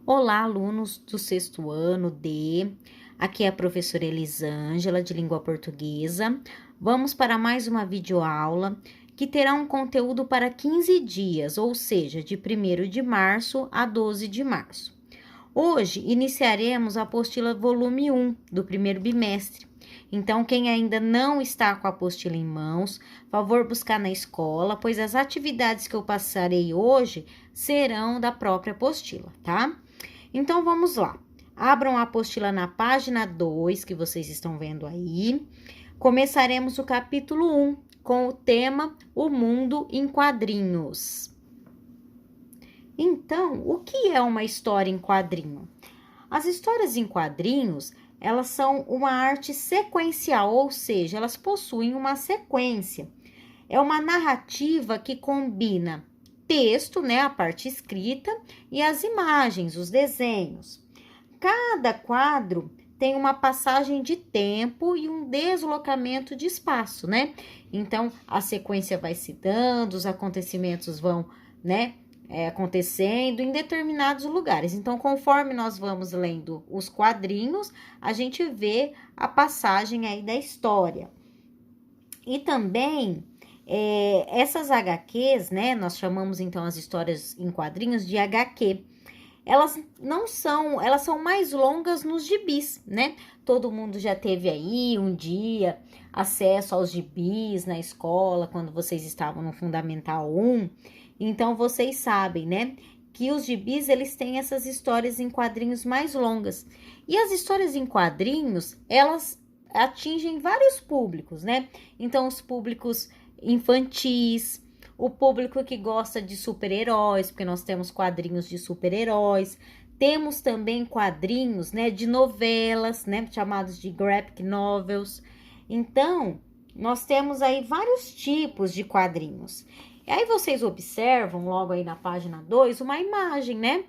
Olá, alunos do sexto ano D. Aqui é a professora Elisângela, de língua portuguesa. Vamos para mais uma videoaula que terá um conteúdo para 15 dias, ou seja, de 1º de março a 12 de março. Hoje iniciaremos a apostila volume 1 do primeiro bimestre. Então, quem ainda não está com a apostila em mãos, favor buscar na escola, pois as atividades que eu passarei hoje serão da própria apostila, tá? Então, vamos lá. Abram a apostila na página 2, que vocês estão vendo aí. Começaremos o capítulo 1, com o tema O Mundo em Quadrinhos. Então, o que é uma história em quadrinho? As histórias em quadrinhos, elas são uma arte sequencial, ou seja, elas possuem uma sequência. É uma narrativa que combina texto, né, a parte escrita, e as imagens, os desenhos. Cada quadro tem uma passagem de tempo e um deslocamento de espaço, né? Então, a sequência vai se dando, os acontecimentos vão, né, acontecendo em determinados lugares. Então, conforme nós vamos lendo os quadrinhos, a gente vê a passagem aí da história. E também essas HQs, né? Nós chamamos então as histórias em quadrinhos de HQ. Elas são mais longas nos gibis, né? Todo mundo já teve aí um dia acesso aos gibis na escola, quando vocês estavam no Fundamental 1. Então, vocês sabem, né? Que os gibis, eles têm essas histórias em quadrinhos mais longas. E as histórias em quadrinhos, elas atingem vários públicos, né? Então, os públicos infantis, o público que gosta de super-heróis, porque nós temos quadrinhos de super-heróis, temos também quadrinhos, né, de novelas, né, chamados de graphic novels. Então, nós temos aí vários tipos de quadrinhos. E aí vocês observam, logo aí na página 2, uma imagem, né?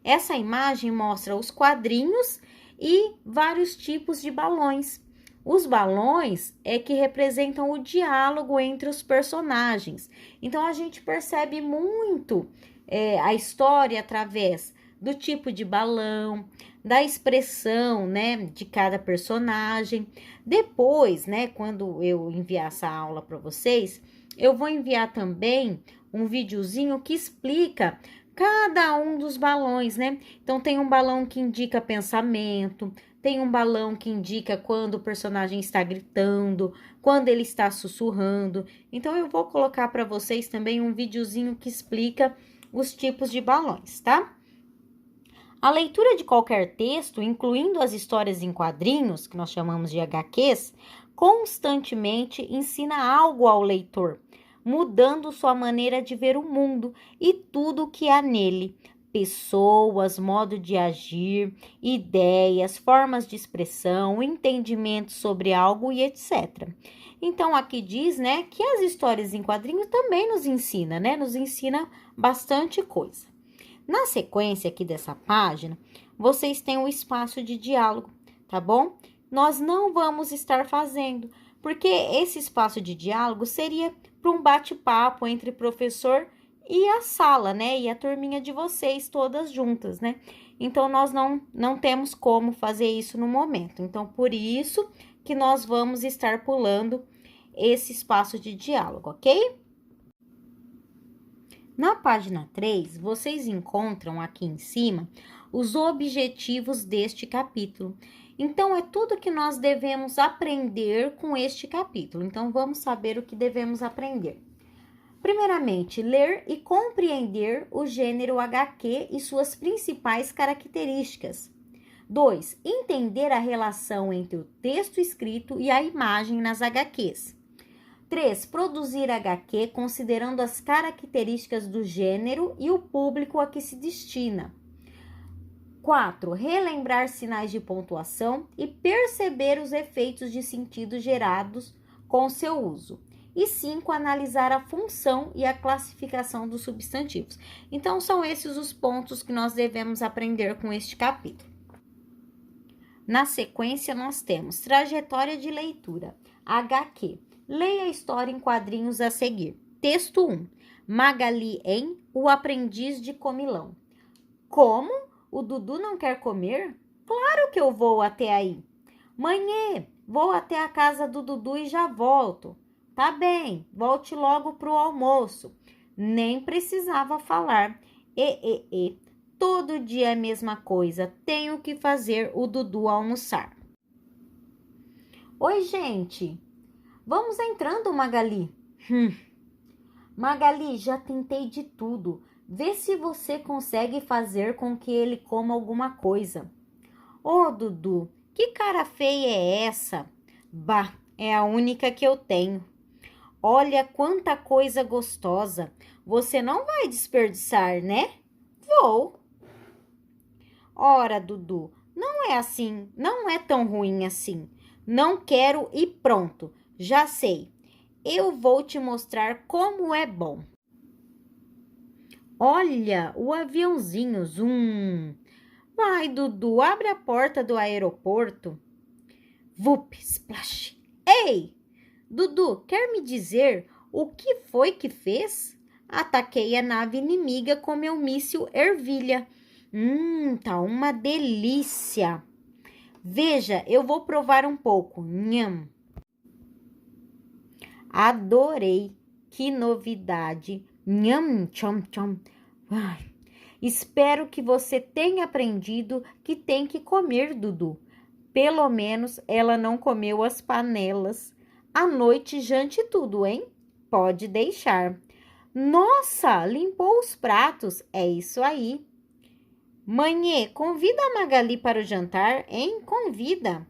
Essa imagem mostra os quadrinhos e vários tipos de balões. Os balões é que representam o diálogo entre os personagens. Então, a gente percebe muito a história através do tipo de balão, da expressão, né, de cada personagem. Depois, né, quando eu enviar essa aula para vocês, eu vou enviar também um videozinho que explica cada um dos balões, né? Então, tem um balão que indica pensamento, tem um balão que indica quando o personagem está gritando, quando ele está sussurrando. Então, eu vou colocar para vocês também um videozinho que explica os tipos de balões, tá? A leitura de qualquer texto, incluindo as histórias em quadrinhos, que nós chamamos de HQs, constantemente ensina algo ao leitor, mudando sua maneira de ver o mundo e tudo o que há nele. Pessoas, modo de agir, ideias, formas de expressão, entendimento sobre algo e etc. Então, aqui diz, né, que as histórias em quadrinhos também nos ensina, né? Nos ensina bastante coisa. Na sequência aqui dessa página, vocês têm um espaço de diálogo, tá bom? Nós não vamos estar fazendo, porque esse espaço de diálogo seria para um bate-papo entre professor e a sala, né? E a turminha de vocês todas juntas, né? Então, nós não temos como fazer isso no momento. Então, por isso que nós vamos estar pulando esse espaço de diálogo, ok? Na página 3, vocês encontram aqui em cima os objetivos deste capítulo. Então, é tudo que nós devemos aprender com este capítulo. Então, vamos saber o que devemos aprender. Primeiramente, ler e compreender o gênero HQ e suas principais características. 2. Entender a relação entre o texto escrito e a imagem nas HQs. 3. Produzir HQ considerando as características do gênero e o público a que se destina. 4. Relembrar sinais de pontuação e perceber os efeitos de sentido gerados com seu uso. E 5. Analisar a função e a classificação dos substantivos. Então, são esses os pontos que nós devemos aprender com este capítulo. Na sequência, nós temos trajetória de leitura, HQ. Leia a história em quadrinhos a seguir. Texto 1. Magali em O Aprendiz de Comilão. Como o Dudu não quer comer? Claro que eu vou até aí. Mãe, vou até a casa do Dudu e já volto. Tá bem, volte logo pro almoço. Nem precisava falar. Todo dia é a mesma coisa. Tenho que fazer o Dudu almoçar. Oi, gente. Vamos entrando, Magali. Magali, já tentei de tudo. Vê se você consegue fazer com que ele coma alguma coisa. Ô, Dudu, que cara feia é essa? Bah, é a única que eu tenho. Olha quanta coisa gostosa. Você não vai desperdiçar, né? Vou. Ora, Dudu, não é assim, não é tão ruim assim. Não quero e pronto. Já sei. Eu vou te mostrar como é bom. Olha, o aviãozinho, zoom. Vai, Dudu, abre a porta do aeroporto. Vup, splash. Ei, Dudu, quer me dizer o que foi que fez? Ataquei a nave inimiga com meu míssil ervilha. Tá uma delícia. Veja, eu vou provar um pouco. Nham. Adorei. Que novidade. Nham, chom, chom. Ai, espero que você tenha aprendido que tem que comer, Dudu. Pelo menos ela não comeu as panelas. À noite jante tudo, hein? Pode deixar. Nossa, limpou os pratos. É isso aí. Mãe, convida a Magali para o jantar, hein? Convida.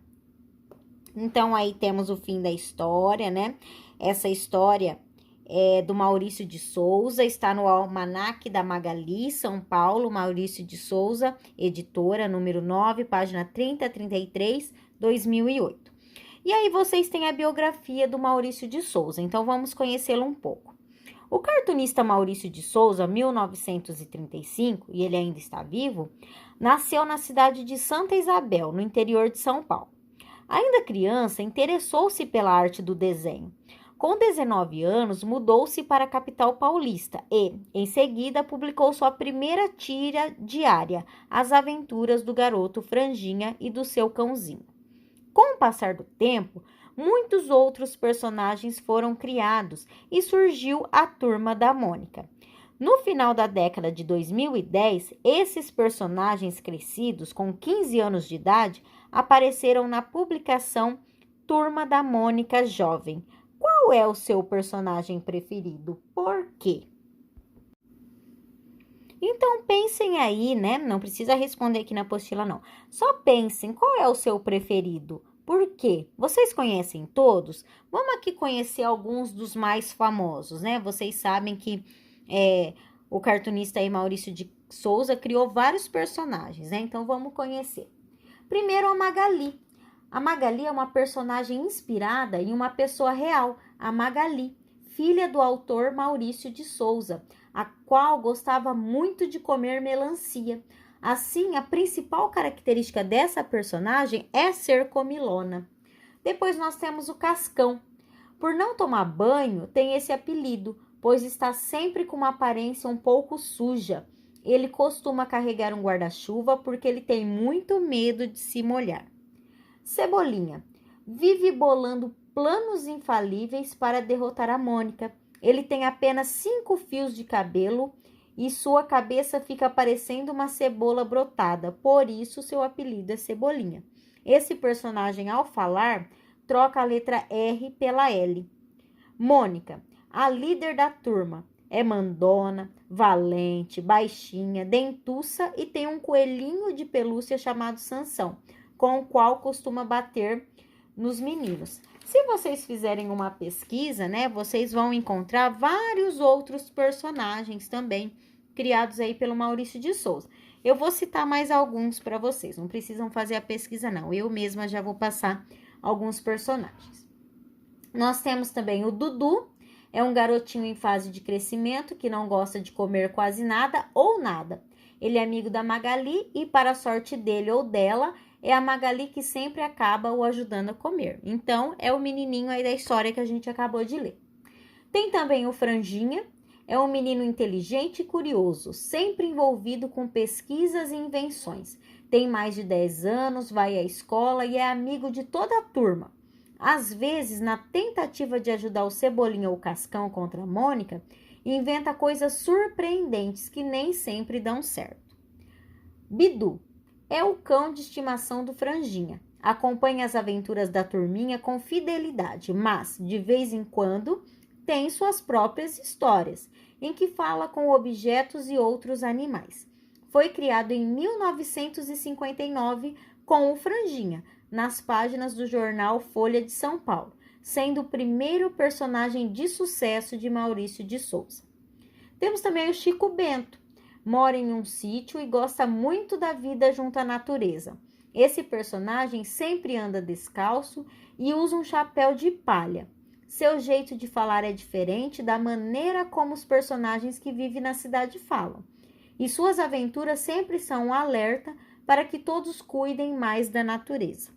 Então, aí temos o fim da história, né? Essa história é do Maurício de Souza, está no Almanaque da Magali, São Paulo, Maurício de Souza, editora, número 9, página 30 a 33, 2008. E aí vocês têm a biografia do Maurício de Souza, então vamos conhecê-lo um pouco. O cartunista Maurício de Souza, 1935, e ele ainda está vivo, nasceu na cidade de Santa Isabel, no interior de São Paulo. Ainda criança, interessou-se pela arte do desenho. Com 19 anos, mudou-se para a capital paulista e, em seguida, publicou sua primeira tira diária, As Aventuras do Garoto Franjinha e do Seu Cãozinho. Com o passar do tempo, muitos outros personagens foram criados e surgiu a Turma da Mônica. No final da década de 2010, esses personagens crescidos, com 15 anos de idade, apareceram na publicação Turma da Mônica Jovem. Qual é o seu personagem preferido? Por quê? Então, pensem aí, né? Não precisa responder aqui na apostila, não. Só pensem, qual é o seu preferido? Por quê? Vocês conhecem todos? Vamos aqui conhecer alguns dos mais famosos, né? Vocês sabem que o cartunista aí, Maurício de Souza, criou vários personagens, né? Então, vamos conhecer. Primeiro, a Magali. A Magali é uma personagem inspirada em uma pessoa real, a Magali, filha do autor Maurício de Souza, a qual gostava muito de comer melancia. Assim, a principal característica dessa personagem é ser comilona. Depois nós temos o Cascão. Por não tomar banho, tem esse apelido, pois está sempre com uma aparência um pouco suja. Ele costuma carregar um guarda-chuva porque ele tem muito medo de se molhar. Cebolinha. Vive bolando planos infalíveis para derrotar a Mônica. Ele tem apenas 5 fios de cabelo e sua cabeça fica parecendo uma cebola brotada, por isso seu apelido é Cebolinha. Esse personagem, ao falar, troca a letra R pela L. Mônica, a líder da turma, é mandona, valente, baixinha, dentuça e tem um coelhinho de pelúcia chamado Sansão, com o qual costuma bater nos meninos. Se vocês fizerem uma pesquisa, né, vocês vão encontrar vários outros personagens também criados aí pelo Maurício de Souza. Eu vou citar mais alguns para vocês, não precisam fazer a pesquisa não, eu mesma já vou passar alguns personagens. Nós temos também o Dudu, é um garotinho em fase de crescimento que não gosta de comer quase nada ou nada. Ele é amigo da Magali e, para a sorte dele ou dela, é a Magali que sempre acaba o ajudando a comer. Então, é o menininho aí da história que a gente acabou de ler. Tem também o Franjinha, É um menino inteligente e curioso, sempre envolvido com pesquisas e invenções. Tem mais de 10 anos, vai à escola e é amigo de toda a turma. Às vezes, na tentativa de ajudar o Cebolinha ou o Cascão contra a Mônica, inventa coisas surpreendentes que nem sempre dão certo. Bidu é o cão de estimação do Franjinha. Acompanha as aventuras da turminha com fidelidade, mas, de vez em quando, tem suas próprias histórias, em que fala com objetos e outros animais. Foi criado em 1959 com o Franjinha, nas páginas do jornal Folha de São Paulo, sendo o primeiro personagem de sucesso de Maurício de Souza. Temos também o Chico Bento. Mora em um sítio e gosta muito da vida junto à natureza. Esse personagem sempre anda descalço e usa um chapéu de palha. Seu jeito de falar é diferente da maneira como os personagens que vivem na cidade falam. E suas aventuras sempre são um alerta para que todos cuidem mais da natureza.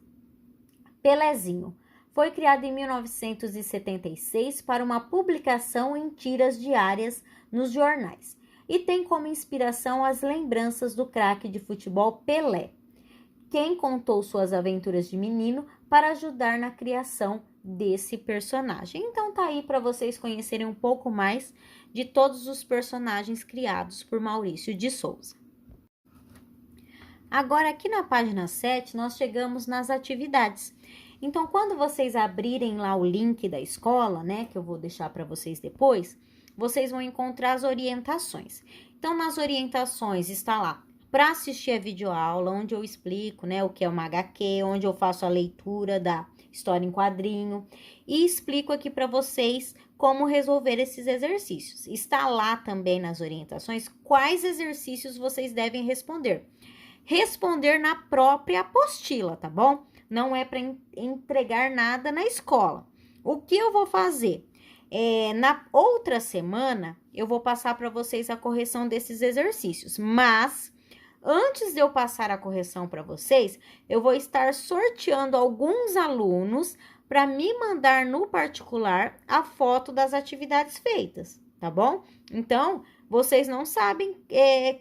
Pelezinho foi criado em 1976 para uma publicação em tiras diárias nos jornais e tem como inspiração as lembranças do craque de futebol Pelé, quem contou suas aventuras de menino para ajudar na criação desse personagem. Então tá aí para vocês conhecerem um pouco mais de todos os personagens criados por Maurício de Souza. Agora aqui na página 7 nós chegamos nas atividades. Então quando vocês abrirem lá o link da escola, né, que eu vou deixar para vocês depois, vocês vão encontrar as orientações. Então nas orientações está lá para assistir a videoaula, onde eu explico, né, o que é uma HQ, onde eu faço a leitura da história em quadrinho e explico aqui para vocês como resolver esses exercícios. Está lá também nas orientações quais exercícios vocês devem responder. Responder na própria apostila, tá bom? Não é para entregar nada na escola. O que eu vou fazer? Na outra semana, eu vou passar para vocês a correção desses exercícios, mas antes de eu passar a correção para vocês, eu vou estar sorteando alguns alunos para me mandar no particular a foto das atividades feitas, tá bom? Então, vocês não sabem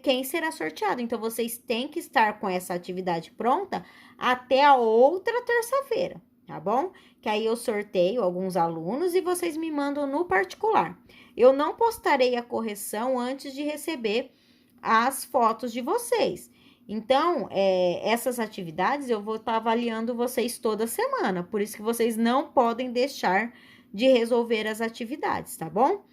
quem será sorteado, então vocês têm que estar com essa atividade pronta até a outra terça-feira, tá bom? Que aí eu sorteio alguns alunos e vocês me mandam no particular. Eu não postarei a correção antes de receber as fotos de vocês. Então, essas atividades eu vou estar avaliando vocês toda semana, por isso que vocês não podem deixar de resolver as atividades, tá bom?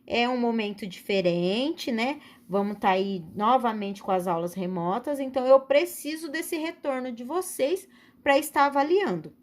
É um momento diferente, né? Vamos estar aí novamente com as aulas remotas, então eu preciso desse retorno de vocês para estar avaliando.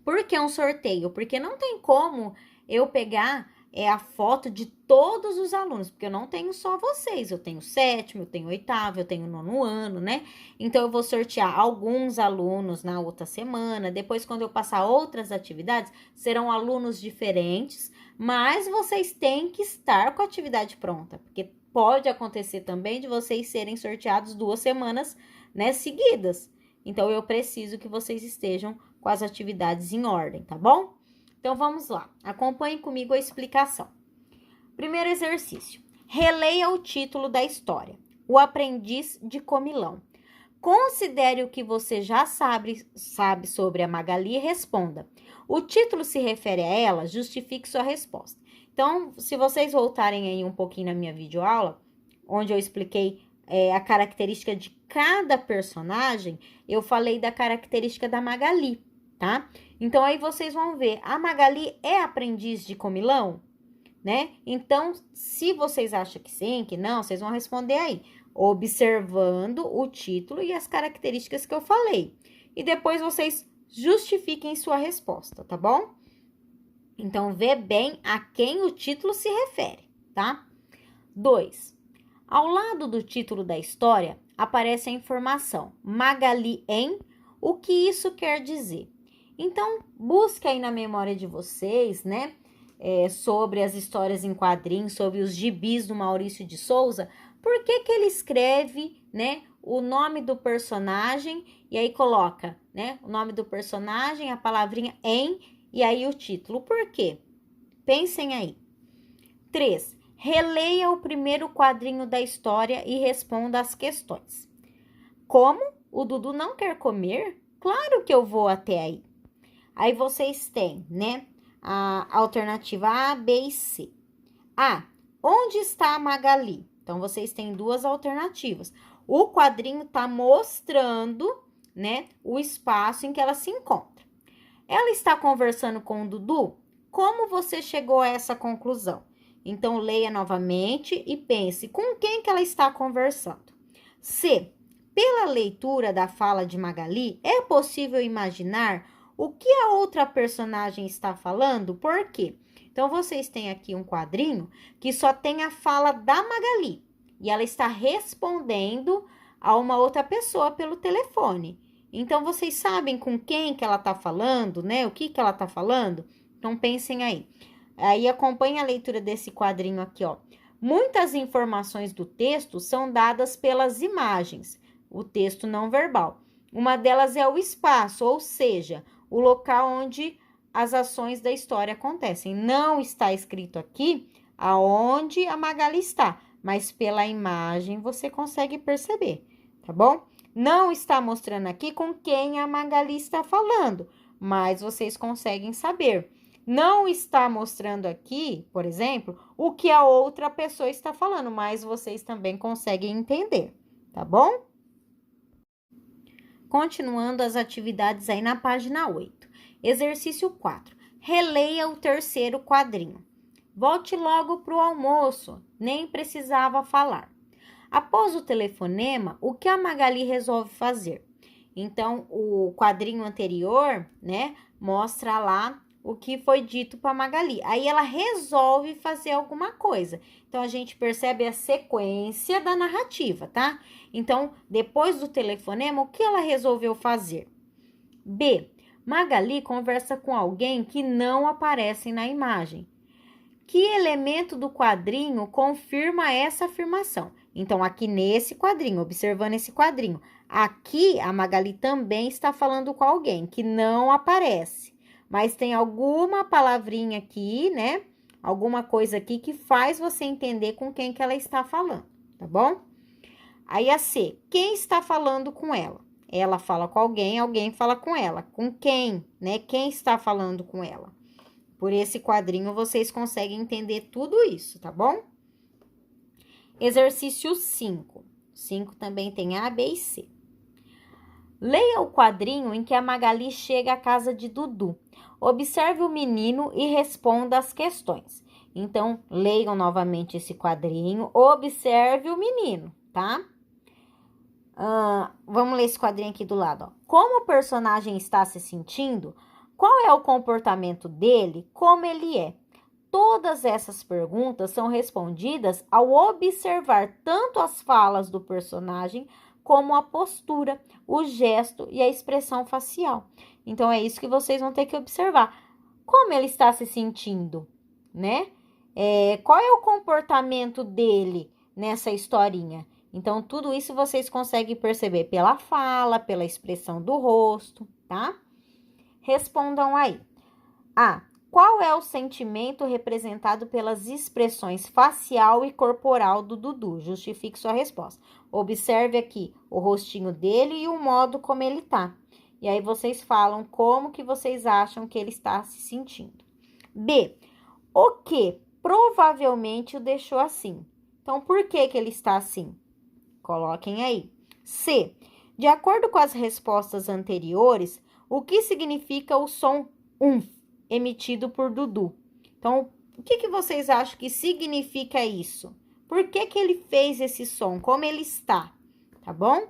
Por que um sorteio? Porque não tem como eu pegar a foto de todos os alunos, porque eu não tenho só vocês, eu tenho 7º, eu tenho 8º, eu tenho 9º ano, né? Então, eu vou sortear alguns alunos na outra semana, depois quando eu passar outras atividades, serão alunos diferentes, mas vocês têm que estar com a atividade pronta, porque pode acontecer também de vocês serem sorteados 2 semanas, né, seguidas. Então, eu preciso que vocês estejam com as atividades em ordem, tá bom? Então, vamos lá. Acompanhe comigo a explicação. Primeiro exercício. Releia o título da história. O Aprendiz de Comilão. Considere o que você já sabe sobre a Magali e responda. O título se refere a ela, justifique sua resposta. Então, se vocês voltarem aí um pouquinho na minha videoaula, onde eu expliquei a característica de cada personagem, eu falei da característica da Magali, tá? Então, aí vocês vão ver, a Magali é aprendiz de comilão, né? Então, se vocês acham que sim, que não, vocês vão responder aí, observando o título e as características que eu falei. E depois vocês justifiquem sua resposta, tá bom? Então, vê bem a quem o título se refere, tá? 2. Ao lado do título da história, aparece a informação Magali em, o que isso quer dizer? Então, busque aí na memória de vocês, né, sobre as histórias em quadrinhos, sobre os gibis do Maurício de Souza, por que ele escreve, né, o nome do personagem e aí coloca, né, o nome do personagem, a palavrinha em e aí o título. Por quê? Pensem aí. 3. Releia o primeiro quadrinho da história e responda as questões. Como? O Dudu não quer comer? Claro que eu vou até aí. Aí vocês têm, né, a alternativa A, B e C. A, onde está a Magali? Então, vocês têm duas alternativas. O quadrinho está mostrando, né, o espaço em que ela se encontra. Ela está conversando com o Dudu? Como você chegou a essa conclusão? Então, leia novamente e pense com quem que ela está conversando. C, pela leitura da fala de Magali, é possível imaginar o que a outra personagem está falando? Por quê? Então, vocês têm aqui um quadrinho que só tem a fala da Magali. E ela está respondendo a uma outra pessoa pelo telefone. Então, vocês sabem com quem que ela está falando, né? O que ela está falando? Então, pensem aí. Aí, acompanhe a leitura desse quadrinho aqui, ó. Muitas informações do texto são dadas pelas imagens, o texto não verbal. Uma delas é o espaço, ou seja, o local onde as ações da história acontecem. Não está escrito aqui aonde a Magali está, mas pela imagem você consegue perceber, tá bom? Não está mostrando aqui com quem a Magali está falando, mas vocês conseguem saber. Não está mostrando aqui, por exemplo, o que a outra pessoa está falando, mas vocês também conseguem entender, tá bom? Continuando as atividades aí na página 8. Exercício 4. Releia o terceiro quadrinho. Volte logo para o almoço, nem precisava falar. Após o telefonema, o que a Magali resolve fazer? Então, o quadrinho anterior, né, mostra lá o que foi dito para Magali. Aí ela resolve fazer alguma coisa. Então, a gente percebe a sequência da narrativa, tá? Então, depois do telefonema, o que ela resolveu fazer? B. Magali conversa com alguém que não aparece na imagem. Que elemento do quadrinho confirma essa afirmação? Então, aqui nesse quadrinho, observando esse quadrinho, aqui a Magali também está falando com alguém que não aparece. Mas tem alguma palavrinha aqui, né? Alguma coisa aqui que faz você entender com quem que ela está falando, tá bom? Aí a C, quem está falando com ela? Ela fala com alguém, alguém fala com ela. Com quem, né? Quem está falando com ela? Por esse quadrinho, vocês conseguem entender tudo isso, tá bom? Exercício 5. 5 também tem A, B e C. Leia o quadrinho em que a Magali chega à casa de Dudu. Observe o menino e responda as questões. Então, leiam novamente esse quadrinho, observe o menino, tá? Vamos ler esse quadrinho aqui do lado, ó. Como o personagem está se sentindo? Qual é o comportamento dele? Como ele é? Todas essas perguntas são respondidas ao observar tanto as falas do personagem como a postura, o gesto e a expressão facial. Então, é isso que vocês vão ter que observar. Como ele está se sentindo, né? Qual é o comportamento dele nessa historinha? Então, tudo isso vocês conseguem perceber pela fala, pela expressão do rosto, tá? Respondam aí. A. Qual é o sentimento representado pelas expressões facial e corporal do Dudu? Justifique sua resposta. Observe aqui o rostinho dele e o modo como ele tá. E aí vocês falam como que vocês acham que ele está se sentindo. B. O que provavelmente o deixou assim? Então, por que que ele está assim? Coloquem aí. C. De acordo com as respostas anteriores, o que significa o som emitido por Dudu? Então, o que que vocês acham que significa isso? Por que que ele fez esse som? Como ele está? Tá bom?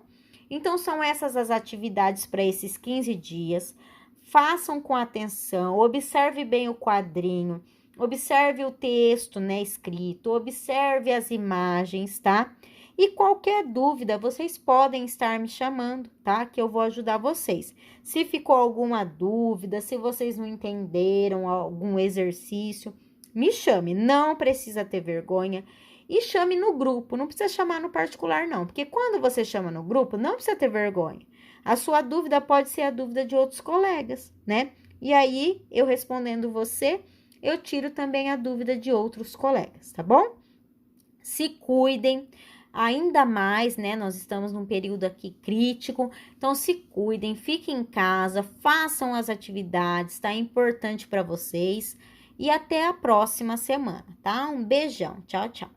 Então, são essas as atividades para esses 15 dias. Façam com atenção, observe bem o quadrinho, observe o texto, né, escrito, observe as imagens, tá? E qualquer dúvida, vocês podem estar me chamando, tá? Que eu vou ajudar vocês. Se ficou alguma dúvida, se vocês não entenderam algum exercício, me chame. Não precisa ter vergonha. E chame no grupo, não precisa chamar no particular, não. Porque quando você chama no grupo, não precisa ter vergonha. A sua dúvida pode ser a dúvida de outros colegas, né? E aí, eu respondendo você, eu tiro também a dúvida de outros colegas, tá bom? Se cuidem. Ainda mais, né? Nós estamos num período aqui crítico, então se cuidem, fiquem em casa, façam as atividades, tá? Importante para vocês. E até a próxima semana, tá? Um beijão. Tchau, tchau.